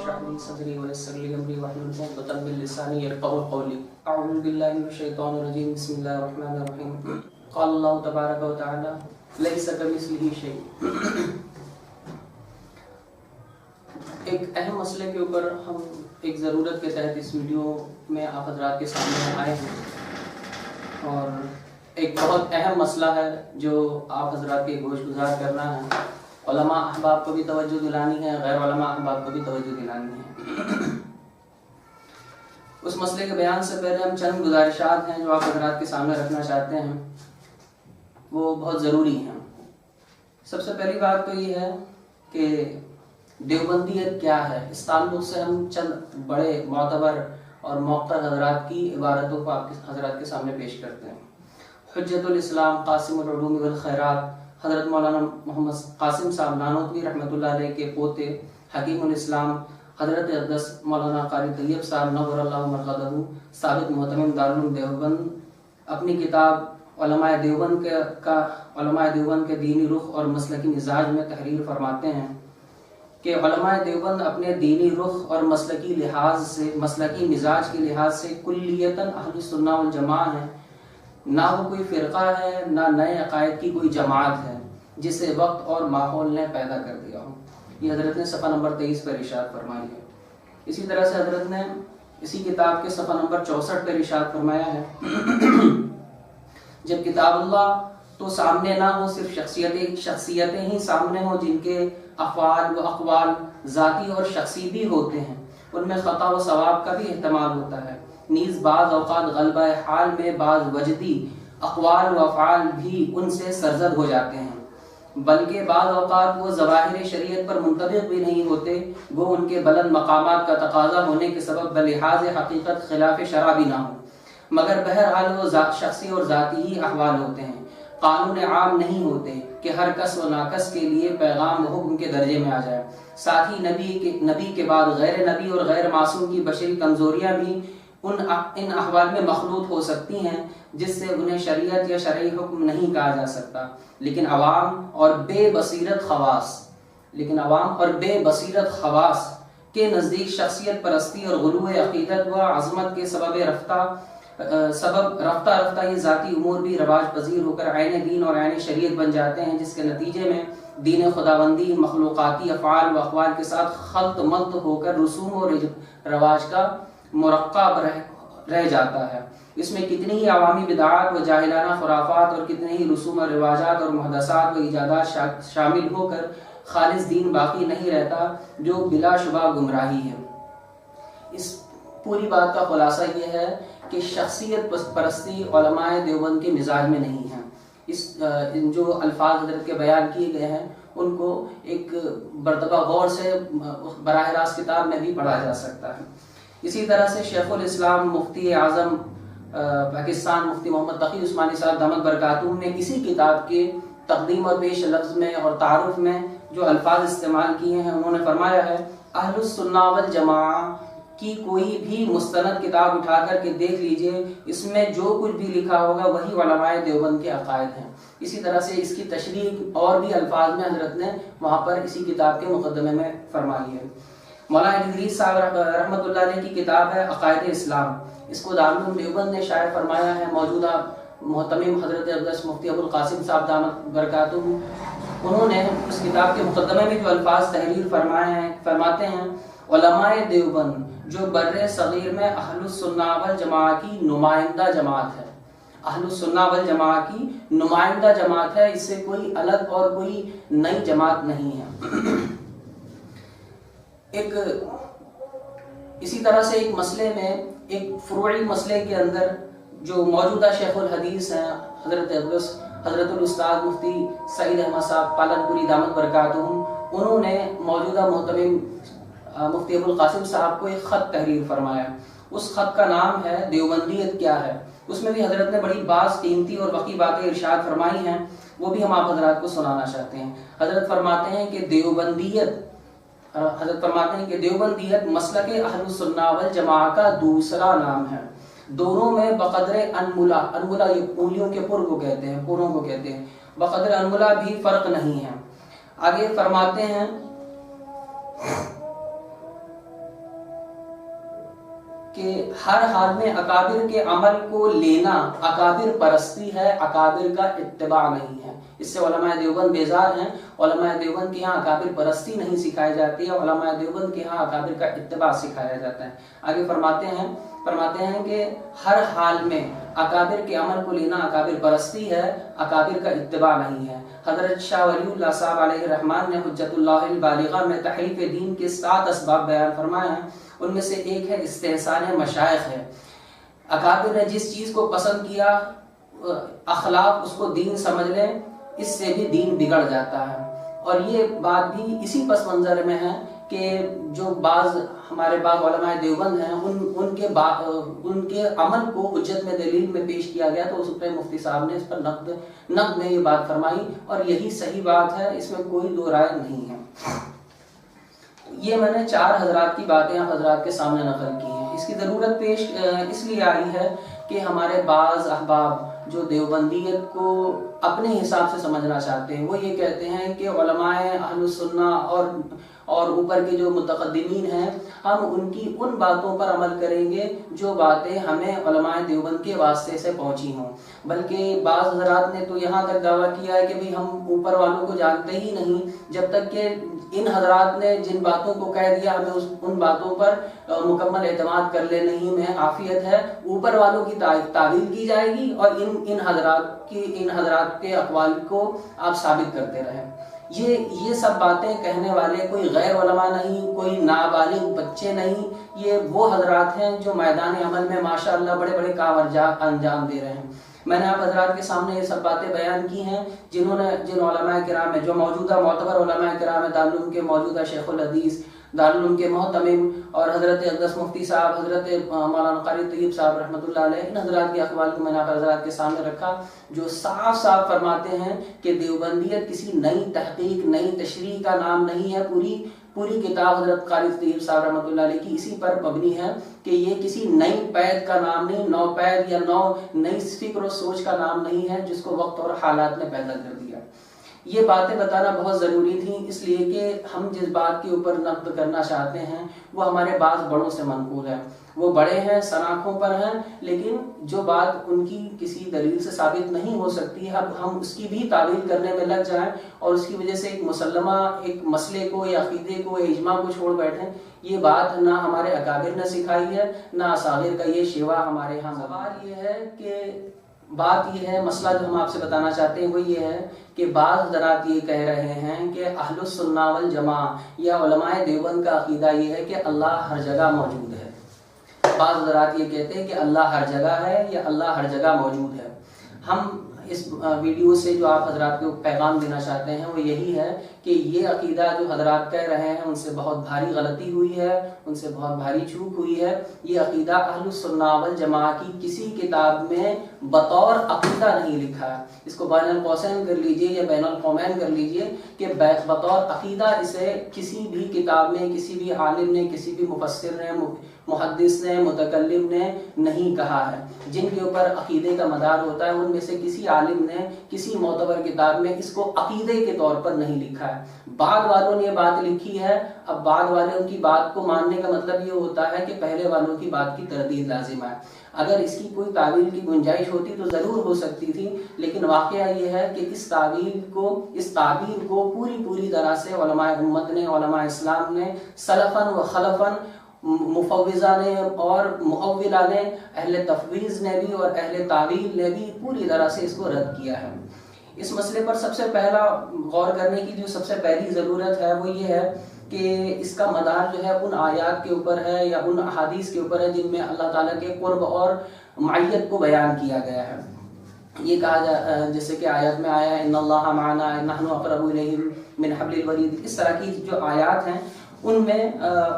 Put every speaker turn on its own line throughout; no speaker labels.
اشرح لي صدري ويسر لي امري واحلل عقدة من لساني يفقهوا قولي اعوذ بالله من الشيطان الرجيم بسم الله الرحمن الرحيم قال الله تبارك وتعالى ليس كمثله شيء۔ ایک اہم مسئلے کے اوپر ہم ایک ضرورت کے تحت اس ویڈیو میں آپ حضرات کے سامنے آئے ہیں، اور ایک بہت اہم مسئلہ ہے جو آپ حضرات کے گوش گزار کرنا ہے۔ علماء احباب کو بھی توجہ دلانی ہے، غیر علماء احباب کو بھی توجہ دلانی ہے۔ اس مسئلے کے بیان سے پہلے ہم چند گزارشات ہیں جو آپ حضرات کے سامنے رکھنا چاہتے ہیں، وہ بہت ضروری ہیں۔ سب سے پہلی بات تو یہ ہے کہ دیوبندیت کیا ہے۔ اس تعلق سے ہم چند بڑے معتبر اور موقر حضرات کی عبارتوں کو آپ حضرات کے سامنے پیش کرتے ہیں۔ حجت الاسلام قاسم العلوم والخیرات حضرت مولانا محمد قاسم صاحب نانوتوی رحمۃ اللہ علیہ کے پوتے حکیم الاسلام حضرت اقدس مولانا قاری طیب صاحب نور اللہ مرقدہ ثابت محتمم دارالعلوم دیوبند اپنی کتاب علماء دیوبند کے دینی رخ اور مسلکی مزاج میں تحریر فرماتے ہیں کہ علماء دیوبند اپنے دینی رخ اور مسلکی مزاج کے لحاظ سے کلیتاً اہل سنہ والجماع ہیں۔ نہ وہ کوئی فرقہ ہے، نہ نئے عقائد کی کوئی جماعت ہے جسے وقت اور ماحول نے پیدا کر دیا ہو۔ یہ حضرت نے صفحہ نمبر 23 پر ارشاد فرمائی ہے۔ اسی طرح سے حضرت نے اسی کتاب کے صفحہ نمبر 64 پر ارشاد فرمایا ہے جب کتاب اللہ تو سامنے نہ ہو، صرف شخصیتیں ہی سامنے ہوں جن کے افعال و اقوال ذاتی اور شخصی بھی ہوتے ہیں، ان میں خطا و ثواب کا بھی احتمال ہوتا ہے، نیز بعض اوقات غلبہ حال میں بعض وجدی اقوال و افعال بھی ان سے سرزد ہو جاتے ہیں، بلکہ بعض اوقات وہ ظواہر شریعت پر منطبق بھی نہیں ہوتے، وہ ان کے بلند مقامات کا تقاضا ہونے کے سبب بلحاظ حقیقت خلاف شرع بھی نہ ہو، مگر بہرحال وہ شخصی اور ذاتی ہی احوال ہوتے ہیں، قانون عام نہیں ہوتے کہ ہر کس و ناکس کے لیے پیغام و حکم کے درجے میں آ جائے۔ ساتھ ہی نبی کے بعد غیر نبی اور غیر معصوم کی بشری کمزوریاں بھی ان احوال میں مخلوط ہو سکتی ہیں جس سے انہیں شریعت یا شرعی حکم نہیں کہا جا سکتا، لیکن عوام اور بے بصیرت خواص کے نزدیک شخصیت پرستی اور غلو عقیدت و عظمت کے سبب رفتہ رفتہ یہ ذاتی امور بھی رواج پذیر ہو کر عین دین اور عین شریعت بن جاتے ہیں، جس کے نتیجے میں دین خداوندی مخلوقاتی افعال و اقوال کے ساتھ خلط ملط ہو کر رسوم و رواج کا مرکب رہ جاتا ہے۔ اس میں کتنی ہی عوامی بدعات و جاہلانہ خرافات اور کتنے ہی رسوم و رواجات اور محدثات و ایجادات شامل ہو کر خالص دین باقی نہیں رہتا، جو بلا شبہ گمراہی ہے۔ اس پوری بات کا خلاصہ یہ ہے کہ شخصیت پرستی علماء دیوبند کے مزاج میں نہیں ہے۔ جو الفاظ حضرت کے بیان کیے گئے ہیں ان کو ایک مرتبہ غور سے براہ راست کتاب میں بھی پڑھا جا سکتا ہے۔ اسی طرح سے شیخ الاسلام مفتی اعظم پاکستان مفتی محمد تقی عثمانی صاحب دامت برکاتہ نے اسی کتاب کے تقدیم اور پیش لفظ میں اور تعارف میں جو الفاظ استعمال کیے ہیں، انہوں نے فرمایا ہے اہل السنہ والجماعہ کی کوئی بھی مستند کتاب اٹھا کر کے دیکھ لیجئے، اس میں جو کچھ بھی لکھا ہوگا وہی علماء دیوبند کے عقائد ہیں۔ اسی طرح سے اس کی تشریح اور بھی الفاظ میں حضرت نے وہاں پر اسی کتاب کے مقدمے میں فرمائی ہے۔ مولانا ادریس صاحب رحمۃ اللہ علیہ کی کتاب ہے عقائد اسلام، اس کو دارالعلوم دیوبند نے شائع فرمایا ہے۔ موجودہ محتمم حضرت اقدس مفتی ابو القاسم صاحب دامت برکاتہ انہوں نے اس کتاب کے مقدمے میں جو الفاظ تحریر فرماتے ہیں علماء دیوبند جو بر صغیر میں اہل السنہ والجماعہ کی نمائندہ جماعت ہے، اہل السنہ والجماعہ کی نمائندہ جماعت ہے، اس سے کوئی الگ اور کوئی نئی جماعت نہیں ہے۔ اسی طرح سے ایک مسئلے میں ایک فروعی مسئلے کے اندر جو موجودہ شیخ الحدیث ہیں حضرت الاستاذ مفتی سعید احمد صاحب پالن پوری دامت برکاتہ انہوں نے موجودہ محتمم مفتی ابو القاسم صاحب کو ایک خط تحریر فرمایا۔ اس خط کا نام ہے دیوبندیت کیا ہے۔ اس میں بھی حضرت نے بڑی بعض قیمتی اور وقی باتیں ارشاد فرمائی ہیں، وہ بھی ہم آپ حضرات کو سنانا چاہتے ہیں۔ حضرت فرماتے ہیں کہ دیوبندیت مسلک اہل السنہ والجماعہ کا دوسرا نام ہے، دونوں میں بقدر انملا یہ انگلیوں کے پروں کو کہتے ہیں بقدر انملا بھی فرق نہیں ہے۔ آگے فرماتے ہیں کہ ہر حال میں اکابر کے عمل کو لینا اکابر پرستی ہے، اکابر کا اتباع نہیں ہے۔ اس سے علماء دیوبند بیزار ہیں۔ علماء دیوبند کے یہاں اکابر پرستی نہیں سکھائی جاتی ہے، علماء دیوبند کے یہاں اکابر کا اتباع سکھایا جاتا ہے۔ آگے فرماتے ہیں کہ ہر حال میں اکابر کے عمل کو لینا اکابر پرستی ہے، اکابر کا اتباع نہیں ہے۔ حضرت شاہ ولی اللہ صاحب علیہ الرحمن نے حجت اللہ البالغہ میں تحریف دین کے 7 اسباب بیان فرمائے ہیں، ان میں سے ایک ہے استحسان مشائخ ہے۔ اکابر نے جس چیز کو پسند کیا، اخلاق اس کو دین سمجھ لیں، اس سے بھی دین بگڑ جاتا ہے۔ اور یہ بات بھی اسی پس منظر میں ہے کہ جو ہمارے بعض علماء دیوبند ہیں، ان کے عمل کو حجت میں دلیل میں پیش کیا گیا تو سپریم مفتی صاحب نے اس پر نقد میں یہ بات فرمائی، اور یہی صحیح بات ہے، اس میں کوئی دو رائے نہیں ہے۔ یہ میں نے 4 حضرات کی باتیں آپ حضرات کے سامنے نقل کی ہیں۔ اس کی ضرورت پیش اس لیے آئی ہے کہ ہمارے بعض احباب جو دیوبندیت کو اپنے حساب سے سمجھنا چاہتے ہیں، وہ یہ کہتے ہیں کہ علماء اہل السنہ اور اوپر کے جو متقدمین ہیں، ہم ان کی ان باتوں پر عمل کریں گے جو باتیں ہمیں علماء دیوبند کے واسطے سے پہنچی ہوں۔ بلکہ بعض حضرات نے تو یہاں تک دعویٰ کیا ہے کہ بھئی ہم اوپر والوں کو جانتے ہی نہیں، جب تک کہ ان حضرات نے جن باتوں کو کہہ دیا ہمیں ان باتوں پر مکمل اعتماد کر لے، نہیں میں عافیت ہے، اوپر والوں کی تعویل کی جائے گی اور ان حضرات کے اقوال کو آپ ثابت کرتے رہیں۔ یہ سب باتیں کہنے والے کوئی غیر علماء نہیں، کوئی نابالغ بچے نہیں، یہ وہ حضرات ہیں جو میدان عمل میں ماشاءاللہ بڑے بڑے کام انجام دے رہے ہیں۔ میں نے آپ حضرات کے سامنے یہ سب باتیں بیان کی ہیں جن علماء کرام میں جو موجودہ معتبر علماء کرام ہیں، دارالعلوم کے موجودہ شیخ الحدیث، دارالعلوم کے محتمم اور حضرت اقدس مفتی صاحب، حضرت مولانا قاری طیب صاحب رحمۃ اللہ علیہ، ان حضرات کے اقوال کو میں نے آپ حضرات کے سامنے رکھا، جو صاف صاف فرماتے ہیں کہ دیوبندیت کسی نئی تحقیق، نئی تشریح کا نام نہیں ہے۔ پوری کتاب حضرت قاری طیب صاحب رحمۃ اللہ علیہ کی اسی پر مبنی ہے کہ یہ کسی نئی پید کا نام نہیں، نو پید یا نئی فکر و سوچ کا نام نہیں ہے جس کو وقت اور حالات نے پیدا کر دیا۔ یہ باتیں بتانا بہت ضروری تھیں، اس لیے کہ ہم جس بات کے اوپر نقد کرنا چاہتے ہیں وہ ہمارے بعض بڑوں سے منقول ہے۔ وہ بڑے ہیں، سناخوں پر ہیں، لیکن جو بات ان کی کسی دلیل سے ثابت نہیں ہو سکتی ہے، اب ہم اس کی بھی تعویل کرنے میں لگ جائیں اور اس کی وجہ سے ایک مسئلے کو یا عقیدے کو یا اجماع کو چھوڑ بیٹھیں، یہ بات نہ ہمارے اکابر نے سکھائی ہے، نہ اصاغر کا یہ شیوا ہمارے ہاں۔ سوال یہ ہے کہ بات یہ ہے، مسئلہ جو ہم آپ سے بتانا چاہتے ہیں وہ یہ ہے کہ بعض حضرات یہ کہہ رہے ہیں کہ اہل السنہ والجماعہ یا علماء دیوبند کا عقیدہ یہ ہے کہ اللہ ہر جگہ موجود ہے۔ بعض حضرات یہ کہتے ہیں کہ اللہ ہر جگہ ہے یا اللہ ہر جگہ موجود ہے۔ ہم اس ویڈیو سے جو آپ حضرات کو پیغام دینا چاہتے ہیں وہ یہی ہے کہ یہ عقیدہ جو حضرات کہہ رہے ہیں ان سے بہت بھاری غلطی ہوئی ہے، ان سے بہت بھاری چوک ہوئی ہے۔ یہ عقیدہ اہل السنہ والجماعہ کی کسی کتاب میں بطور عقیدہ نہیں لکھا ہے۔ اس کو بین القوسین کر لیجئے یا بین القومین کر لیجئے کہ بطور عقیدہ اسے کسی بھی کتاب میں، کسی بھی عالم نے، کسی بھی مفسر نے، محدث نے، متکلم نے نہیں کہا ہے۔ جن کے اوپر عقیدے کا مدار ہوتا ہے ان میں سے کسی عالم نے کسی معتبر کتاب میں اس کو عقیدے کے طور پر نہیں لکھا ہے۔ بعد والوں نے یہ بات لکھی ہے، اب بعد والوں کی بات کو ماننے کا مطلب یہ ہوتا ہے کہ پہلے والوں کی بات کی تردید لازم ہے۔ اگر اس کی کوئی تعویل کی گنجائش ہوتی تو ضرور ہو سکتی تھی، لیکن واقعہ یہ ہے کہ اس تعبیر کو پوری طرح سے علماء امت نے، علماء اسلام نے، سلفاً و خلفاً، مفوضہ نے اور مؤولہ نے، اہل تفویض نے بھی اور اہل تعویل نے بھی پوری طرح سے اس کو رد کیا ہے۔ اس مسئلے پر سب سے پہلا غور کرنے کی جو سب سے پہلی ضرورت ہے وہ یہ ہے کہ اس کا مدار جو ہے ان آیات کے اوپر ہے یا ان احادیث کے اوپر ہے جن میں اللہ تعالیٰ کے قرب اور معیت کو بیان کیا گیا ہے۔ یہ کہا جیسے کہ آیات میں آیا ہے ان اللہ معنا نحن اقرب الیہ من حبل الورید، اس طرح کی جو آیات ہیں ان میں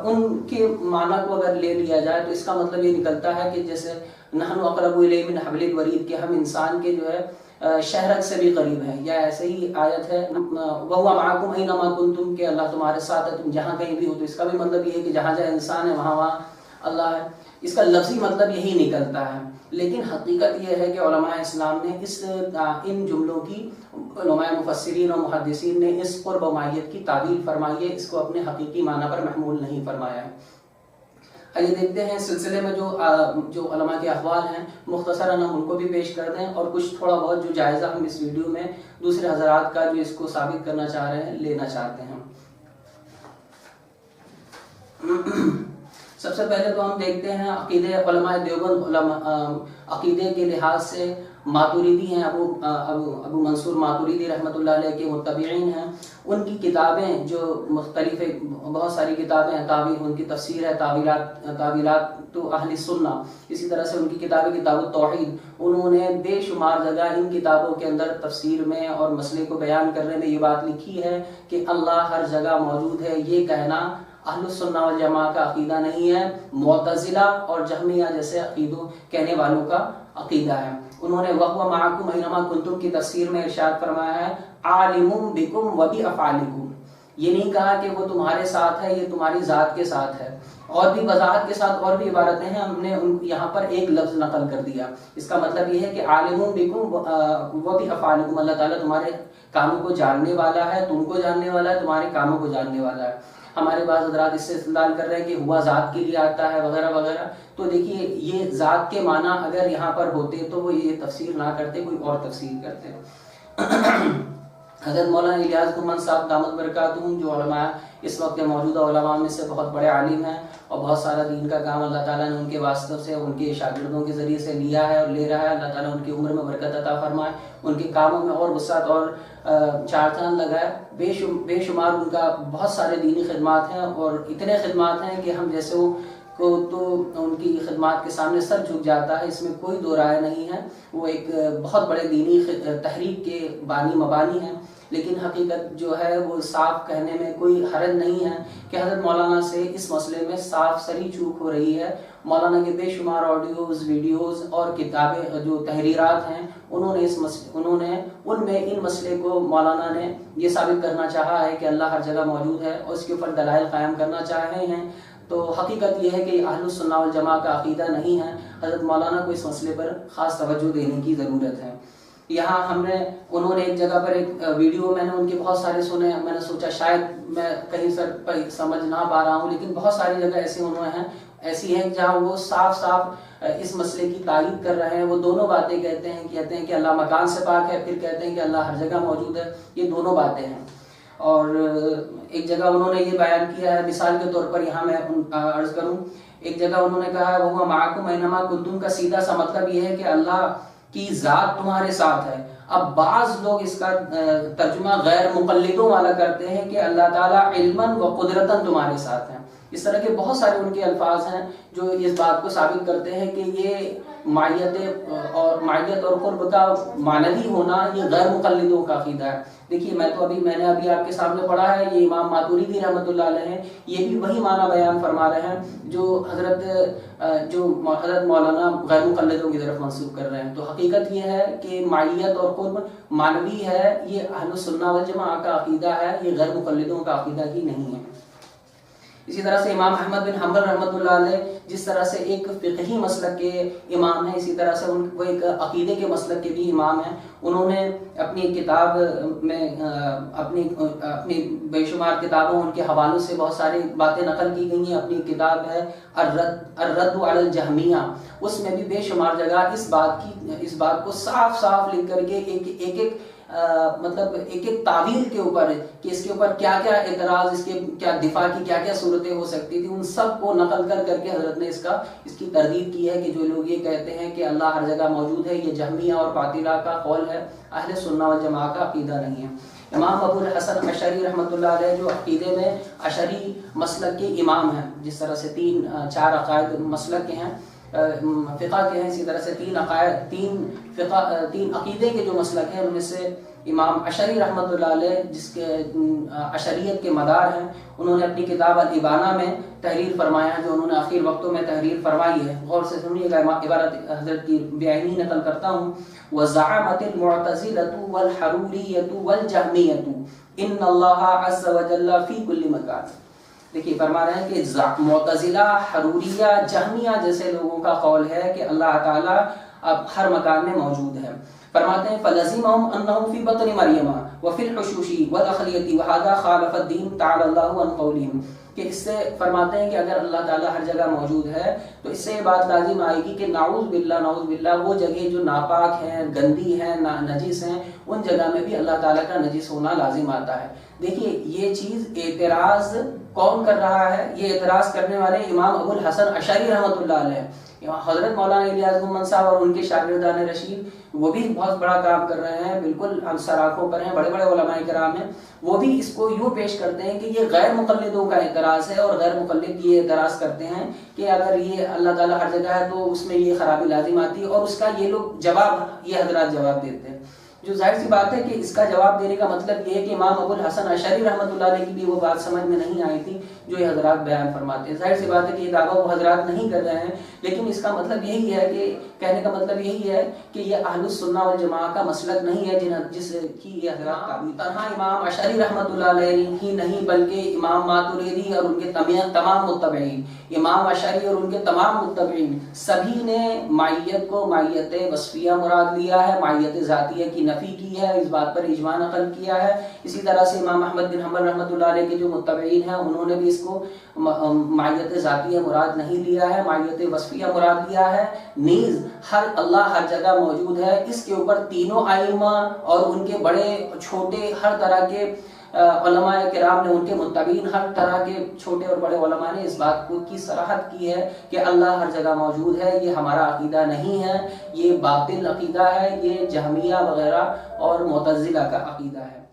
ان کے معنی کو اگر لے لیا جائے تو اس کا مطلب یہ نکلتا ہے کہ جیسے نحن اقرب الیہ من حبل الورید کہ ہم انسان کے جو ہے شہرک سے بھی قریب ہیں، یا ایسے ہی آیت ہے وَهُوَ مَعَكُمْ أَيْنَمَا كُنْتُمْ کہ اللہ تمہارے ساتھ ہے تم جہاں کہیں بھی ہو، تو اس کا بھی مطلب یہ ہے کہ جہاں جہاں انسان ہے وہاں اللہ ہے۔ اس کا لفظی مطلب یہی نکلتا ہے، لیکن حقیقت یہ ہے کہ علماء اسلام نے ان جملوں کی، علماء مفسرین اور محدثین نے اس قرب و معیت کی تعبیر فرمائی ہے، اس کو اپنے حقیقی معنی پر محمول نہیں فرمایا ہے۔ آئیے دیکھتے ہیں سلسلے میں جو علماء کے اقوال ہیں مختصراً ہم ان کو بھی پیش کر دیں، اور کچھ تھوڑا بہت جو جائزہ ہم اس ویڈیو میں دوسرے حضرات کا جو اس کو ثابت کرنا چاہ رہے ہیں لینا چاہتے ہیں۔ سب سے پہلے تو ہم دیکھتے ہیں عقیدے علماء دیوبند عقیدے کے لحاظ سے ماتوریدی ہیں، ابو منصور ماتوریدی رحمۃ اللہ علیہ کے متبعین ہیں۔ ان کی کتابیں جو مختلف بہت ساری کتابیں ہیں، ان کی تفسیر ہے تعویلات تو اہل سنہ، اسی طرح سے ان کی کتابیں کتاب التوحید، انہوں نے بے شمار جگہ ان کتابوں کے اندر تفسیر میں اور مسئلے کو بیان کرنے میں یہ بات لکھی ہے کہ اللہ ہر جگہ موجود ہے۔ یہ کہنا اہل السنہ والجماعہ کا عقیدہ نہیں ہے، معتزلہ اور جہمیہ جیسے عقیدوں کہنے والوں کا عقیدہ ہے۔ انہوں نے وَهُوَ مَعَكُمْ أَيْنَمَا كُنتُمْ کی تفسیر میں ارشاد فرمایا ہے عَالِمٌ بِكُمْ وَبِأَفْعَالِكُمْ، یہ نہیں کہا کہ وہ تمہارے ساتھ ہے، یہ تمہاری ذات کے ساتھ ہے۔ اور بھی وضاحت کے ساتھ اور بھی عبارتیں ہیں، ہم نے یہاں پر ایک لفظ نقل کر دیا۔ اس کا مطلب یہ ہے کہ عَالِمٌ بِكُمْ وَبِأَفْعَالِكُمْ، اللہ تعالیٰ تمہارے کاموں کو جاننے والا ہے، تم کو جاننے والا ہے، تمہارے کاموں کو جاننے والا ہے۔ ہمارے بعض حضرات اس سے استدلال کر رہے ہیں کہ ہوا ذات کے لیے آتا ہے وغیرہ وغیرہ، تو دیکھیے یہ ذات کے معنی اگر یہاں پر ہوتے تو وہ یہ تفسیر نہ کرتے، کوئی اور تفسیر کرتے۔ حضرت مولانا الیاس گمان صاحب دامت برکاتہم، جو علماء اس وقت موجودہ علماء میں سے بہت بڑے عالم ہیں اور بہت سارا دین کا کام اللہ تعالیٰ نے ان کے واسطے سے ان کے شاگردوں کے ذریعے سے لیا ہے اور لے رہا ہے۔ اللہ تعالیٰ ان کی عمر میں برکت عطا فرمائے، ان کے کاموں میں اور وسعت اور چار چاند لگائے۔ بے شمار ان کا بہت سارے دینی خدمات ہیں، اور اتنے خدمات ہیں کہ ہم جیسے کو تو ان کی خدمات کے سامنے سر جھک جاتا ہے، اس میں کوئی دو رائے نہیں ہے۔ وہ ایک بہت بڑے دینی تحریک کے بانی مبانی ہیں، لیکن حقیقت جو ہے وہ صاف کہنے میں کوئی حرج نہیں ہے کہ حضرت مولانا سے اس مسئلے میں صاف سری چوک ہو رہی ہے۔ مولانا کے بے شمار آڈیوز، ویڈیوز اور کتابیں جو تحریرات ہیں، انہوں نے ان میں ان مسئلے کو مولانا نے یہ ثابت کرنا چاہا ہے کہ اللہ ہر جگہ موجود ہے اور اس کے اوپر دلائل قائم کرنا چاہے ہیں۔ تو حقیقت یہ ہے کہ اہل السنہ والجماعہ کا عقیدہ نہیں ہے۔ حضرت مولانا کو اس مسئلے پر خاص توجہ دینے کی ضرورت ہے۔ یہاں انہوں نے ایک جگہ پر ایک ویڈیو میں نے ان کے بہت سارے سنے، میں نے سوچا شاید میں کہیں سے سمجھ نہ پا رہا ہوں، لیکن بہت ساری جگہ ایسی ہیں جہاں وہ صاف اس مسئلے کی تائید کر رہے ہیں۔ وہ دونوں باتیں کہتے ہیں کہ اللہ مکان سے پاک ہے، پھر کہتے ہیں کہ اللہ ہر جگہ موجود ہے۔ یہ دونوں باتیں ہیں۔ اور ایک جگہ انہوں نے یہ بیان کیا ہے، مثال کے طور پر یہاں میں عرض کروں، ایک جگہ انہوں نے کہا ہے وَهُوَ مَعَكُمْ أَيْنَمَا كُنتُمْ کا سیدھا سا مطلب یہ ہے کہ اللہ کی ذات تمہارے ساتھ ہے۔ اب بعض لوگ اس کا ترجمہ غیر مقلدوں والا کرتے ہیں کہ اللہ تعالیٰ علماً و قدرتاً تمہارے ساتھ ہیں۔ اس طرح کے بہت سارے ان کے الفاظ ہیں جو اس بات کو ثابت کرتے ہیں کہ یہ معیت اور قرب کا معنوی ہونا یہ غیر مقلدوں کا عقیدہ ہے۔ دیکھیے میں نے ابھی آپ کے سامنے پڑھا ہے، یہ امام ماتوریدی رحمۃ اللہ علیہ ہیں، یہ بھی وہی معنی بیان فرما رہے ہیں جو حضرت مولانا غیر مقلدوں کی طرف منسوب کر رہے ہیں۔ تو حقیقت یہ ہے کہ معیت اور قرب معنوی ہے، یہ اہل السنہ والجماعہ کا عقیدہ ہے، یہ غیر مقلدوں کا عقیدہ ہی نہیں ہے۔ اسی طرح سے امام احمد بن حنبل رحمۃ اللہ علیہ جس طرح سے ایک فقہی مسلک کے امام ہیں، اسی طرح سے وہ ایک عقیدے کے مسلک کے بھی امام ہیں۔ انہوں نے اپنی کتاب میں اپنی بے شمار کتابوں ان کے حوالوں سے بہت ساری باتیں نقل کی گئی ہیں۔ اپنی کتاب ہے الرد علی الجہمیہ، اس میں بھی بے شمار جگہ اس بات کو صاف لکھ کر کے ایک تعویل کے اوپر کہ اس کے اوپر کیا کیا اعتراض، اس کے کیا دفاع کی کیا صورتیں ہو سکتی تھی، ان سب کو نقل کر کے حضرت نے اس کی تردید کی ہے کہ جو لوگ یہ کہتے ہیں کہ اللہ ہر جگہ موجود ہے، یہ جہمیہ اور باطلہ کا قول ہے، اہل سنہ والجماعہ کا عقیدہ نہیں ہے۔ امام ابو الحسن اشعری رحمۃ اللہ علیہ جو عقیدے میں اشعری مسلک کے امام ہیں، جس طرح سے 3-4 عقائد مسلک کے ہیں، فقہ کے ہیں، اسی طرح سے 3 عقیدے کے جو مسلک ہیں، ان میں سے امام اشعری رحمۃ اللہ علیہ جس کے اشعریت کے مدار ہیں، انہوں نے اپنی کتاب الابانہ میں تحریر فرمایا ہے، جو انہوں نے آخر وقتوں میں تحریر فرمائی ہے۔ غور سے سنیے گا، عبارت حضرت کی بعینی نقل کرتا ہوں، وَزَعَمَتِ الْمُعْتَزِلَةُ وَالْحَرُورِيَّةُ وَالْجَهْمِيَّةُ إِنَّ اللَّهَ عَزَّ وَجَلَّ فِي كُلِّ مَكَانٍ۔ دیکھیے فرما رہے ہیں کہ معتزلہ، حروریہ، جہمیہ جیسے لوگوں کا قول ہے کہ اللہ تعالیٰ اب ہر مکان میں موجود ہے۔ فرماتے ہیں فَلَزِمَهُمْ أَنَّهُ فِي بَطْنِ مَرْيَمَ وَفِي الْحُشُوشِ وَالْأَخْلِيَةِ وَهَذَا خَالَفَ الدِّينَ تَعَالَى اللَّهُ عَنْ قَوْلِهِمْ۔ کہ اس سے فرماتے ہیں کہ اگر اللہ تعالیٰ ہر جگہ موجود ہے تو اس سے یہ بات لازم آئے گی کہ نعوذ باللہ وہ جگہ جو ناپاک ہیں، گندی ہیں، نجس ہیں، ان جگہ میں بھی اللہ تعالیٰ کا نجس ہونا لازم آتا ہے۔ دیکھیے یہ چیز اعتراض کون کر رہا ہے؟ یہ اعتراض کرنے والے امام ابو الحسن اشعری رحمۃ اللہ علیہ، حضرت مولانا الیاس محمد صاحب اور ان کے شاگردان رشید، وہ بھی بہت بڑا کام کر رہے ہیں، بالکل سراخوں پر ہیں، بڑے بڑے علماء کرام ہیں، وہ بھی اس کو یوں پیش کرتے ہیں کہ یہ غیر مقلدوں کا اعتراض ہے، اور غیر مقلد یہ اعتراض کرتے ہیں کہ اگر یہ اللہ تعالیٰ ہر جگہ ہے تو اس میں یہ خرابی لازم آتی ہے، اور اس کا یہ لوگ جواب، یہ حضرات جواب دیتے ہیں، جو ظاہر سی بات ہے کہ اس کا جواب دینے کا مطلب یہ ہے کہ امام ابو الحسن اشعری رحمۃ اللہ علیہ کی بھی وہ بات سمجھ میں نہیں آئی تھی جو یہ حضرات بیان فرماتے ہیں۔ ظاہر سی بات ہے کہ یہ دعویٰ وہ حضرات نہیں کر رہے ہیں، لیکن اس کا مطلب یہی ہے کہ کہنے کا مطلب یہی ہے کہ یہ اہل السنہ والجماعہ کا مسلک نہیں ہے جس کی یہ حضرات تعبیر۔ تنہا امام اشعری رحمۃ اللہ علیہ ہی نہیں بلکہ امام ماتریدی اور ان کے تمام متبعین، امام اشعری اور ان کے تمام متبعین، سبھی نے معیت کو معیت وصفیہ مراد لیا ہے، معیت ذاتیہ کی نفی کی ہے، اس بات پر اجماع نقل کیا ہے۔ اسی طرح سے امام احمد بن حنبل رحمۃ اللہ علیہ کے جو متبعین ہیں انہوں نے بھی اس کو معیت ذاتیہ مراد نہیں لیا ہے، معیت وصفیہ مراد لیا ہے۔ نیز اللہ ہر جگہ موجود ہے، اس کے اوپر تینوں ائمہ اور ان کے بڑے چھوٹے ہر طرح کے علماء کرام نے، ان کے متبعین ہر طرح کے چھوٹے اور بڑے علماء نے اس بات کی صراحت کی ہے کہ اللہ ہر جگہ موجود ہے۔ یہ ہمارا عقیدہ نہیں ہے، یہ باطل عقیدہ ہے، یہ جہمیہ وغیرہ اور معتزلہ کا عقیدہ ہے۔